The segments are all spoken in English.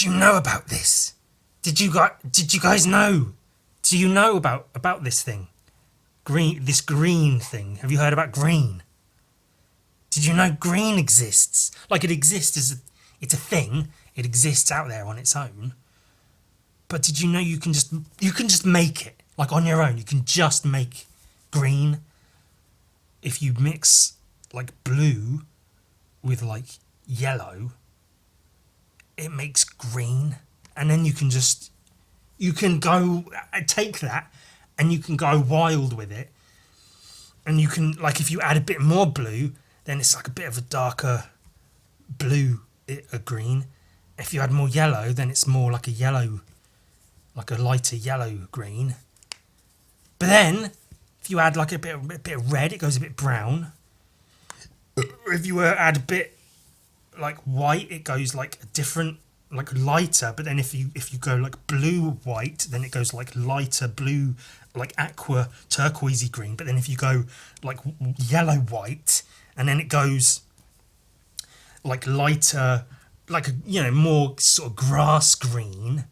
Did you know about this? Did you guys know? Do you know about this thing? This green thing. Have you heard about green? Did you know green exists? Like, it exists it's a thing. It exists out there on its own. But did you know you can just make it, like, on your own? You can just make green if you mix, like, blue with, like, yellow. It makes green, and then you can go take that and you can go wild with it, and you can, like, if you add a bit more blue, then it's like a bit of a darker blue, a green. If you add more yellow, then it's more like a yellow, like a lighter yellow green. But then if you add like a bit of red, it goes a bit brown. If you add a bit like white, it goes like a different, like lighter. But then if you go like blue white, then it goes like lighter blue, like aqua turquoisey green. But then if you go like yellow white, and then it goes like lighter, like a, more sort of grass green,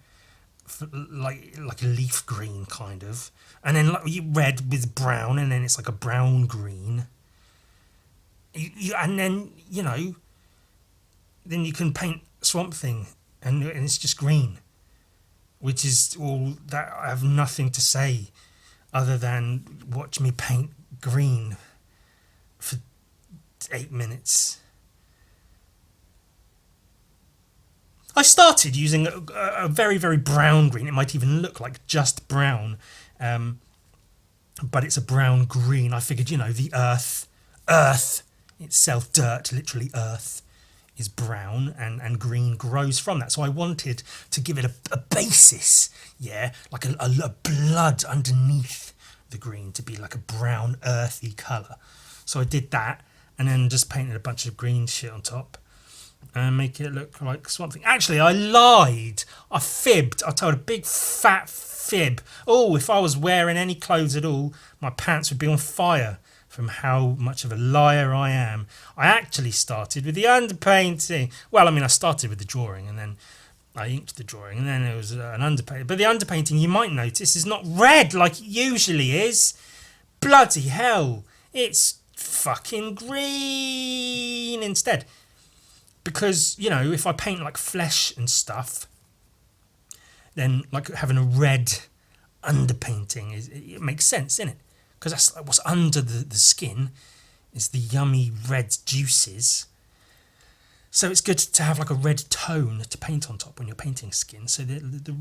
like a leaf green kind of, and then like red with brown, and then it's like a brown green. And then then you can paint Swamp Thing, and it's just green, which is all that. I have nothing to say other than watch me paint green for 8 minutes. I started using a very, very brown green. It might even look like just brown, but it's a brown green. I figured, the earth itself, dirt, literally earth, is brown, and green grows from that. So I wanted to give it a basis, like a blood underneath the green, to be like a brown, earthy colour. So I did that, and then just painted a bunch of green shit on top and make it look like Swamp Thing. Actually, I lied. I fibbed. I told a big fat fib. Oh, if I was wearing any clothes at all, my pants would be on fire from how much of a liar I am. I actually started with the underpainting. Well, I started with the drawing, and then I inked the drawing, and then it was an underpainting. But the underpainting, you might notice, is not red like it usually is. Bloody hell. It's fucking green instead. Because, if I paint like flesh and stuff, then like having a red underpainting, it makes sense, innit? Because that's like what's under the skin is the yummy red juices. So it's good to have like a red tone to paint on top when you're painting skin. So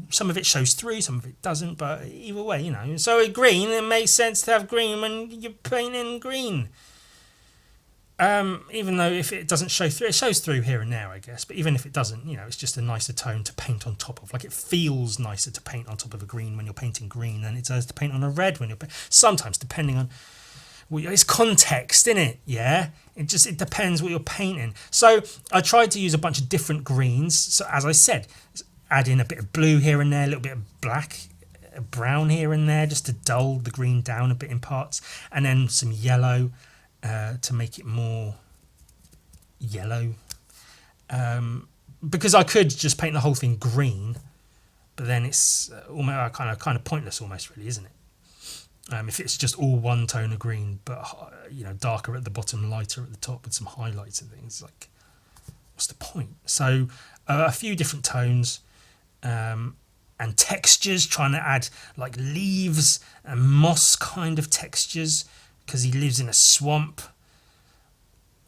some of it shows through, some of it doesn't, but either way, So green, it makes sense to have green when you're painting green. Even though if it doesn't show through, it shows through here and there, I guess. But even if it doesn't, it's just a nicer tone to paint on top of. Like, it feels nicer to paint on top of a green when you're painting green than it does to paint on a red when you're sometimes, depending on it's context, innit? Yeah, it depends what you're painting. So I tried to use a bunch of different greens. So as I said, add in a bit of blue here and there, a little bit of black, brown here and there, just to dull the green down a bit in parts, and then some yellow. To make it more yellow, because I could just paint the whole thing green, but then it's almost kind of pointless, almost, really, isn't it? If it's just all one tone of green, but darker at the bottom, lighter at the top, with some highlights and things, like, what's the point? So a few different tones, and textures, trying to add like leaves and moss kind of textures. Because he lives in a swamp,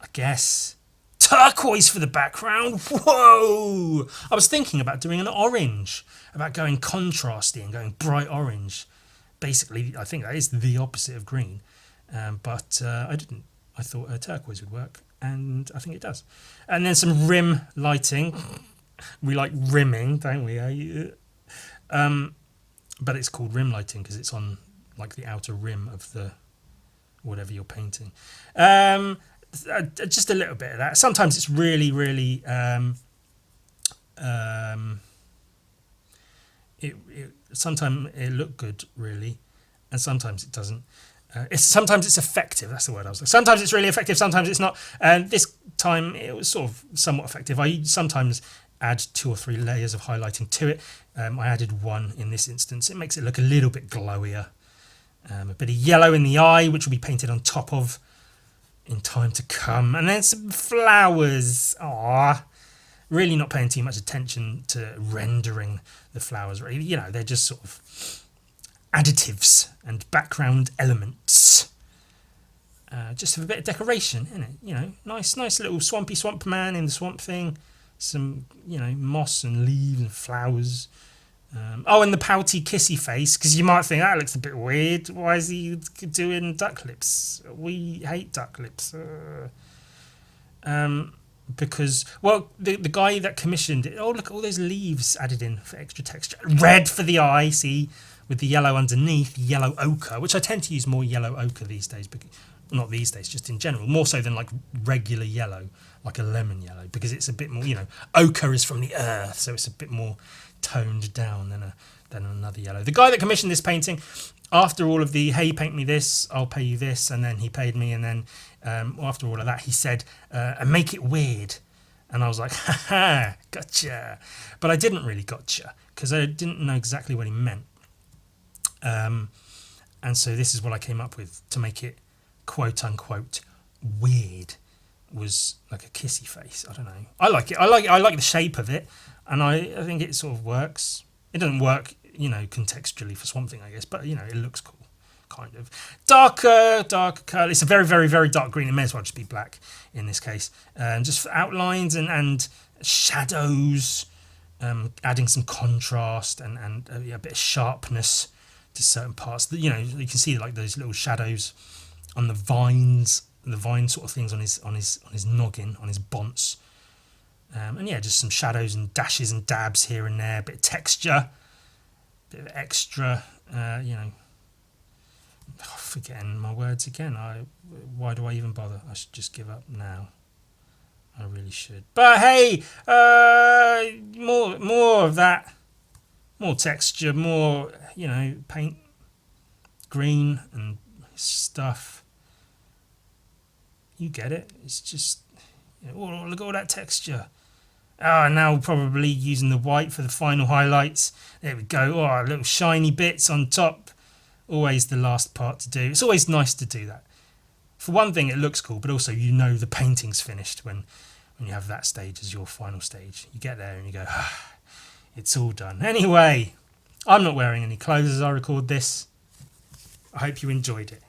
I guess. Turquoise for the background. Whoa! I was thinking about doing an orange, about going contrasty and going bright orange. Basically, I think that is the opposite of green. But I didn't. I thought turquoise would work, and I think it does. And then some rim lighting. We like rimming, don't we? But it's called rim lighting because it's on like the outer rim of the whatever you're painting. Just a little bit of that. Sometimes it's really, really sometimes it look good, really, and sometimes it doesn't. Sometimes it's effective. That's the word I was like. Sometimes it's really effective. Sometimes it's not. And this time it was sort of somewhat effective. I sometimes add 2 or 3 layers of highlighting to it. I added 1 in this instance. It makes it look a little bit glowier. A bit of yellow in the eye, which will be painted on top of in time to come. And then some flowers. Aww. Really not paying too much attention to rendering the flowers. Really, you know, they're just sort of additives and background elements. Just have a bit of decoration, isn't it? You know, nice little swampy swamp man in the swamp thing. Some, you know, moss and leaves and flowers. And the pouty kissy face, because you might think that looks a bit weird. Why is he doing duck lips? We hate duck lips. Because, well, the guy that commissioned it, look at all those leaves added in for extra texture. Red for the eye, see, with the yellow underneath, yellow ochre, which I tend to use more yellow ochre these days, not these days, just in general, more so than like regular yellow, like a lemon yellow, because it's a bit more, you know, ochre is from the earth, so it's a bit more toned down than another yellow. The guy that commissioned this painting, after all of the, hey, paint me this, I'll pay you this, and then he paid me, and then after all of that, he said, and make it weird. And I was like, haha, gotcha. But I didn't really gotcha, because I didn't know exactly what he meant. And so this is what I came up with to make it quote unquote weird, was like a kissy face. I don't know. I like it. I like the shape of it, and I think it sort of works. It doesn't work, you know, contextually for Swamp Thing, I guess, but you know, it looks cool. Kind of darker curl. It's a very, very, very dark green. It may as well just be black in this case. Just for outlines and shadows, adding some contrast and a bit of sharpness to certain parts. You know, you can see like those little shadows on the vines, the vine sort of things on his noggin, on his bonce. And yeah, just some shadows and dashes and dabs here and there. A bit of texture, bit of extra. You know. Forgetting my words again. Why do I even bother? I should just give up now. I really should. But hey, more of that, more texture, more, you know, paint, green and stuff. You get it. It's just, you know, oh, look at all that texture. Now probably using the white for the final highlights. There we go. Oh, little shiny bits on top. Always the last part to do. It's always nice to do that. For one thing, it looks cool, but also you know the painting's finished when you have that stage as your final stage. You get there and you go, it's all done. Anyway, I'm not wearing any clothes as I record this. I hope you enjoyed it.